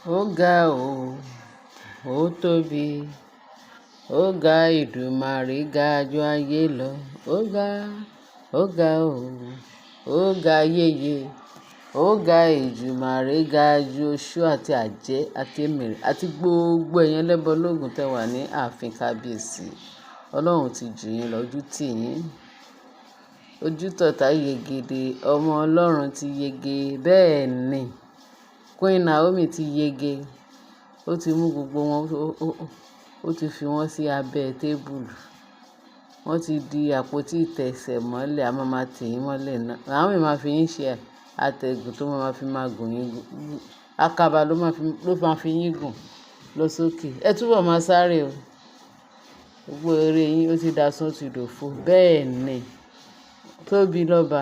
Ó ga o, ó tóbi, ó ga Èdùmàrè ga ju ayé lọ. Ó ga o, ó ga yéye, ó ga Èdùmàrè ga ju oṣó àti àjẹ́ àti èmèrè àti gbogbo ẹ̀yin ẹlẹ́bọ lóògùn tẹ́ wà ní ààfin kábíyèsí. Ọlọ́run ti jù yín lọ, ojú tì yín. Ojú tọ̀tá yegede, ọmọ Ọlọ́run ti yege. Bẹ́ẹ̀ ni, Queen Naomi ti yege. Ó ti mú gbogbo wọn, ó ti fi wọ́n sí abẹ́ tébùlù. Wọ́n ti di àpótí ìtẹ̀sẹ̀ mọ́lẹ̀, a máa tì yín mọ́lẹ̀ náà. Naomi máa fi yín ṣe àtẹ̀gùn tó máa fi máa gùn yín. Àkàbà ló máa fi yín gùn lọ sókè. Ẹ túbọ̀ máa sáré o. Gbogbo eré yín ó ti dasán ti dòfo. Bẹ́ẹ̀ ni, Tóbi lọ́ba.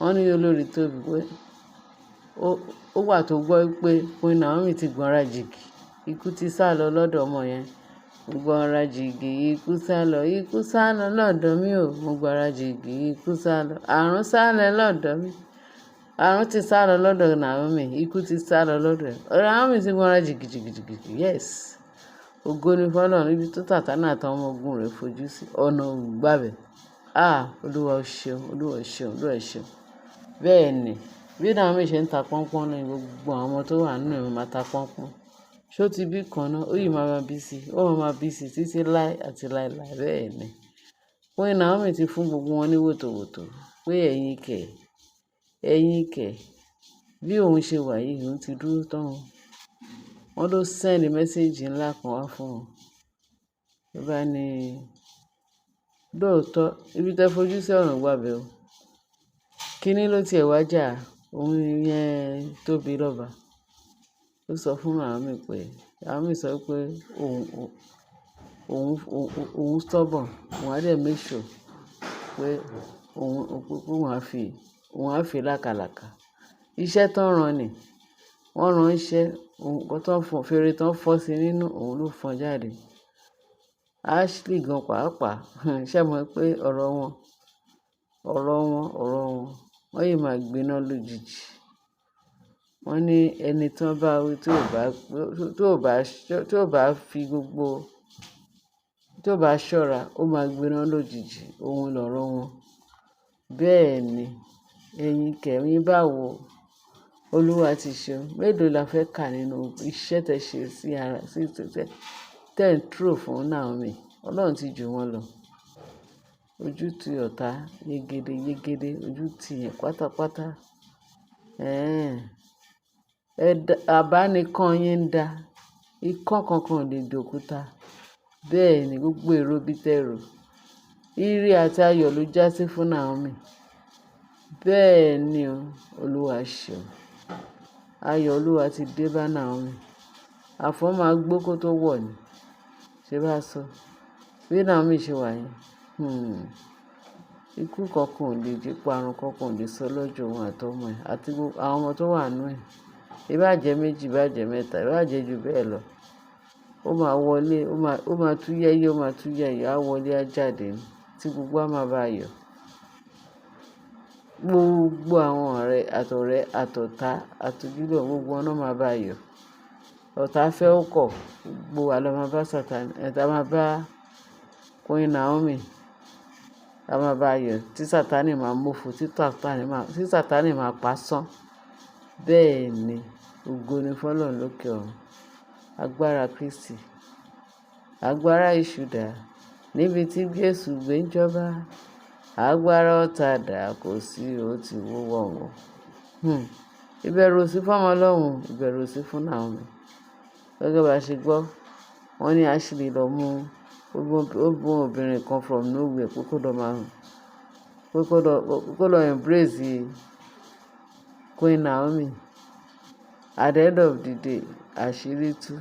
Wọ́n ní olórí Tóbi pé ó wà tó gbọ́ pé Queen Naomi ti gbọ́nra jìgì. Ikú ti sá lọ lọ́dọ̀ ọmọ yẹn. Mo gbọ́nra jìgì, ikú sá lọ lọ́dọ̀ mi o. Mo gbọ́nra jìgì, ikú sá lọ. Àrùn sá lọ lọ́dọ̀ mi. Àrùn ti sá lọ lọ́dọ̀ Naomi. Ikú ti sá lọ lọ́dọ̀ ẹ̀. Naomi ti gbọ́nra jìgì jìgì jìgì. Yes. Ògo ni fọ́lọ́run níbi tó Sátánì àtàwọn ọmọ ogun rẹ̀ fojú sí. Ọ̀nà ògbàbẹ̀. Olúwa o ṣeun, Olúwa o ṣeun, Olúwa o ṣeun. Bẹ́ẹ̀ ni, bí Naomi ṣe ń ta pọ́npọ́n ní gbogbo àwọn ọmọ tó wà nínú ẹ̀ máa ta pọ́npọ́n. Ṣó ti bí kan náà, ó yìí máa bí sí, ó máa bí sí títí láé àti láéláé. Bẹ́ẹ̀ ni, Queen Naomi ti fún gbogbo wọn ní wòtòwòtò pé ẹ̀yin kẹ̀, bí òun ṣe wà yìí, òun ti dúró tán. Wọ́n ló send message ńlá kan wá fún wọn. Ó bá ní lóòótọ́ ibi tẹ́ fojú sí ọ̀nà gbàbẹ̀ o. Kíní ló tiẹ̀ wá jà òun yẹn Tóbi lọ́ba. Ó sọ fún Naomi pé Naomi sọ pé òun stubborn, òun á dẹ̀ make sure pé òun á fi lákàlàkà. Iṣẹ́ tán rán ni, wọ́n rán iṣẹ́, fèrè tán fọ́ sí nínú òun ló fọ́n jáde. Ashley gan pàápàá, ṣé mọ̀ pé ọ̀rọ̀ wọn, wọ́n yìí máa gbiná lójijì. Wọ́n ní ẹni tí wọ́n bá wí tí ò bá fi gbogbo, tí ò bá ṣọ́ra, ó máa gbiná lójijì. Òun lọ̀rọ̀ wọn. Bẹ́ẹ̀ ni, ẹ̀yin kẹ̀mí báwo Olúwa ti ṣeun. Mélòó la fẹ́ kà nínú iṣẹ́ tẹ́ ṣe sí ara sí tẹ́ ń tró fún Naomi. Ọlọ́run ti jù wọ́n lọ. Ojú ti ọ̀tá yegede, ojú ti yẹn pátápátá. Àbánikan yín ń da. Ikán kankan ò lè jòkúta. Bẹ́ẹ̀ ni, gbogbo èrò bí tẹ́rò. Ire àti ayọ̀ ló já sí fún Naomi. Bẹ́ẹ̀ ni o, Olúwa ṣeun. Ayọ̀ Olúwa ti dé bá Naomi. Àfọ́n máa gbó kó tó wọ̀ ni. Ṣé bá sọ? Bí Naomi ṣe wà yẹn. Ikú kankan ò lè jí, parun kankan ò lè sọ lọ́jọ́ òun àtọmọ ẹ̀ àti àwọn ọmọ tó wà nínú ẹ̀. Ìbá jẹ́ méjì, ìbá jẹ́ mẹ́ta, ìbá jẹ́ jù bẹ́ẹ̀ lọ. Ó máa wọlé, ó máa tú yẹ́yẹ́, ó máa tú yẹ́yẹ́, á wọlé, á jáde ni, tí gbogbo á máa bá yọ̀. Gbogbo àwọn ọ̀rẹ́ àtọ̀tá àtojúlùmọ̀ gbogbo wọn náà máa bá yọ̀. Ọ̀tá fẹ́ ó kọ̀, gbogbo wa lọ máa bá Sátánì, ẹ̀ta máa bá Queen Naomi, a máa bá yọ̀ tí Sátánì máa mófo, tí Sátánì máa pa sán. Bẹ́ẹ̀ ni, ògo ni fọ́lọ́run lókè ọ̀run. Agbára Kristi, agbára èṣù dà níbi tí Jésù gbé ń jọba. Agbára ọ̀tá dà kò sí, ó ti wọ́wọ́ wọn. Ìbẹ̀rù sí fún ọmọ Ọlọ́run, ìbẹ̀rù sí fún Naomi. Gẹ́gẹ́ bá ṣe gbọ́, wọ́n ní Ashley lọ mú obìnrin kan from nowhere pé kó lọ embrace Queen Naomi. At the end of the day, àṣírí tú.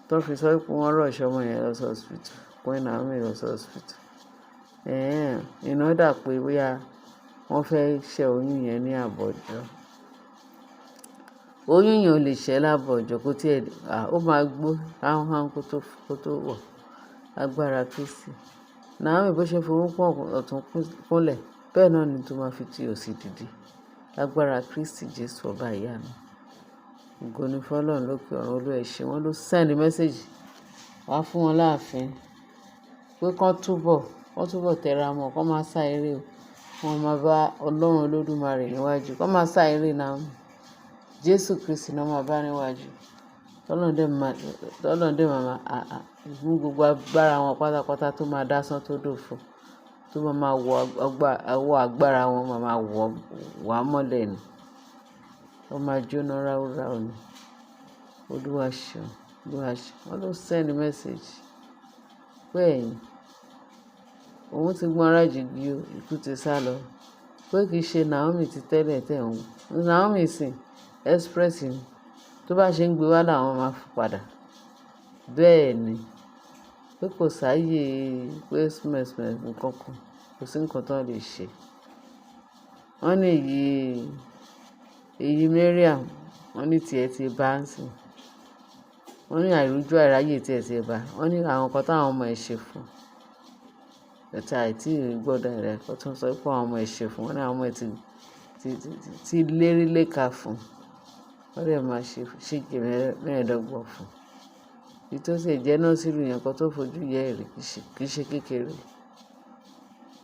Tó fi sọ pé wọ́n rush ọmọ yẹn lọ sí hospital. Queen Naomi lọ sí hospital. Iná dà pé bóyá wọ́n fẹ́ ṣẹ́ oyún yẹn ní àbọ̀jọ́. Oyún yẹn ò lè ṣẹ́ lábọ̀jọ́ kó tí ó máa gbó háhán kó tó wọ̀. Agbára Kristi. Naomi bó ṣe fowó pọ̀ ọ̀tún kúnlẹ̀, bẹ́ẹ̀ náà ni tó máa fi ti òsì dìde. Agbára Kristi Jésù ọba ìyanu. Ògo ni fún Ọlọ́run lókè ọ̀run. Olúwa ẹ ṣé. Wọ́n ló send message wá fún wọn láàfin pé kán túbọ̀ tẹra mọ́, kán máa sá eré o. Wọ́n máa bá Ọlọ́run Olódùmarè níwájú. Kán máa sá eré náà. Jésù Kristi náà máa bá níwájú. Tọ́lọ́run dẹ̀ máa mú gbogbo agbára wọn pátápátá tó máa dásán tó dòfo. Tó máa wọ agbára wọn máa wà mọ́lẹ̀ ni. Wọ́n máa jóná ráúráú ni. Olúwa ṣeun. Wọ́n ló send message pé òun ti gbọ́n ara jìgì o, ikú ti sá lọ. Pé kì í ṣe Naomi ti tẹ́lẹ̀ tẹ̀ wọ́n. Naomi sìn express ni. Tó bá ṣe ń gbé wá làwọn máa fi padà. Bẹ́ẹ̀ ni. Pé kò sáyé pé smell nǹkan kan. Kò sí nǹkan tó lè ṣe. Wọ́n ní èyí Mariam, wọ́n ní tiẹ̀ ti bá ń sìn. Wọ́n ní àìrójú àìráyè tiẹ̀ ti bá. Wọ́n ní àwọn nǹkan táwọn ọmọ ẹ̀ ṣe fún. Ẹ̀ta àìtí gbọ́dọ̀ rẹ̀ kó tún sọ pé àwọn ọmọ ẹ̀ ṣe fún. Wọ́n ní àwọn ọmọ ẹ̀ ti lérí léka fún. Wọ́n dẹ̀ máa ṣèké mẹ́ẹ̀ẹ́dọ́gbọ̀n fún. Èyí tó sì jẹ́ náà sírù yẹn kan tó fojú yẹ èrè kì í ṣe kékeré.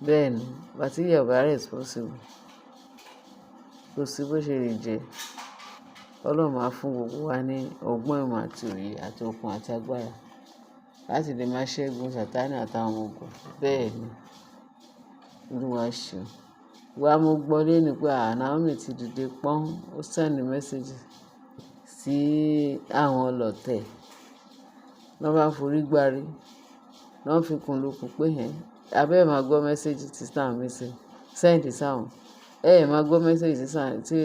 Bẹ́ẹ̀ ni, bàtí ìyá ọ̀bá responsible. Kò sí bó ṣe lè jẹ́. Ọlọ́run máa fún gbogbo wa ní ọgbọ́n ìmọ̀ àti òye àti okun àti agbára láti lè máa ṣẹ́gun Sátánì àtàwọn ọmọ ogun. Bẹ́ẹ̀ ni. Olúwa ṣeun. Mo gbọ́ lẹ́nu pé Naomi ti dìde pọ́n. Ó send message sí àwọn ọlọ̀tẹ̀. Wọ́n bá forí gbárí. Wọ́n fi kún lókun pé abẹ́ máa gbọ́ message tí Naomi send sáwọn. Máa gbọ́ message tí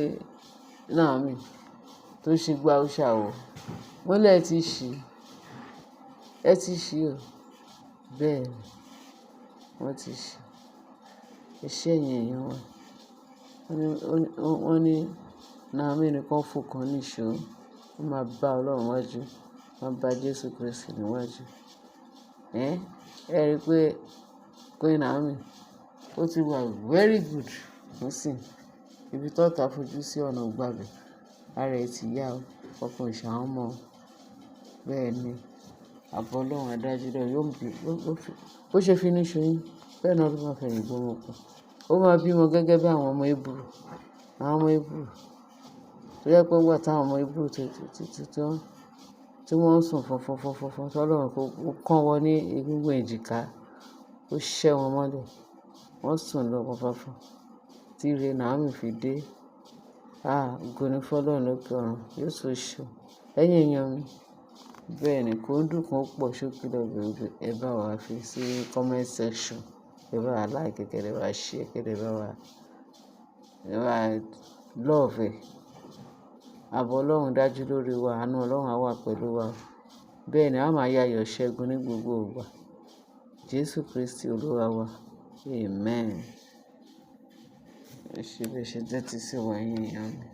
Naomi tó ṣe gbá ó ṣàwọ̀. Wọ́n lẹ̀ ti ṣí. Ẹ ti ṣí o. Bẹ́ẹ̀ ni. Wọ́n ti ṣí. Iṣẹ́ èèyàn wa. Wọ́n ní Naomi nìkan fòkan níṣó. Wọ́n máa bá Ọlọ́run wájú. Wọ́n bá Jésù Kristi níwájú. Ẹ rí i pé Queen Naomi ó ti wà very good nísìn. Ibi tó ta fojú sí ọ̀nà gbàgbé. Ara ẹ̀ ti yá o. Ọkàn ìṣàwọn ọmọ. Bẹ́ẹ̀ ni. Àbọ̀ Ọlọ́run adájú lọ bó ṣe fi ní ṣoyún. Bẹ́ẹ̀ náà ló máa fẹ̀yìn gbọ́mọ pọ̀. Ó máa bímọ gẹ́gẹ́ bí àwọn ọmọ Hébérù. Àwọn ọmọ Hébérù. Tó jẹ́ pé nígbà táwọn ọmọ Hébérù tí wọ́n ń sùn fọ́nfọ́nfọ́nfọ́n tọ́lọ́run kó kán wọn ní egungun èjìká. Ó ṣẹ́ wọn mọ́lẹ̀. Wọ́n sùn lọ fọ́nfọ́nfọ́n. Tí ire Naomi fi dé. Ògo ni fún Ọlọ́run lókè ọ̀run. Yóò tó ṣe. Ẹ̀yin èèyàn mi. Bẹ́ẹ̀ ni kò ń dùn kan pọ̀ ṣókí lọ́gbẹ̀rẹ̀. Ẹ bá wa fi sí comment section. Ẹ bá wa like, kẹ́dẹ̀ bá share, kẹ́dẹ̀ bá wa love ẹ̀. Àbọ̀ Ọlọ́run dájú lórí wa. Àánú Ọlọ́run á wà pẹ̀lú wa. Bẹ́ẹ̀ ni a máa yayọ̀ ṣẹ́gun ní gbogbo ìgbà. Jésù Kristi Olúwa wa. Amen. Ẹ ṣé bí ẹ ṣe tẹ́tí sí wa ẹ̀yin èèyàn mi.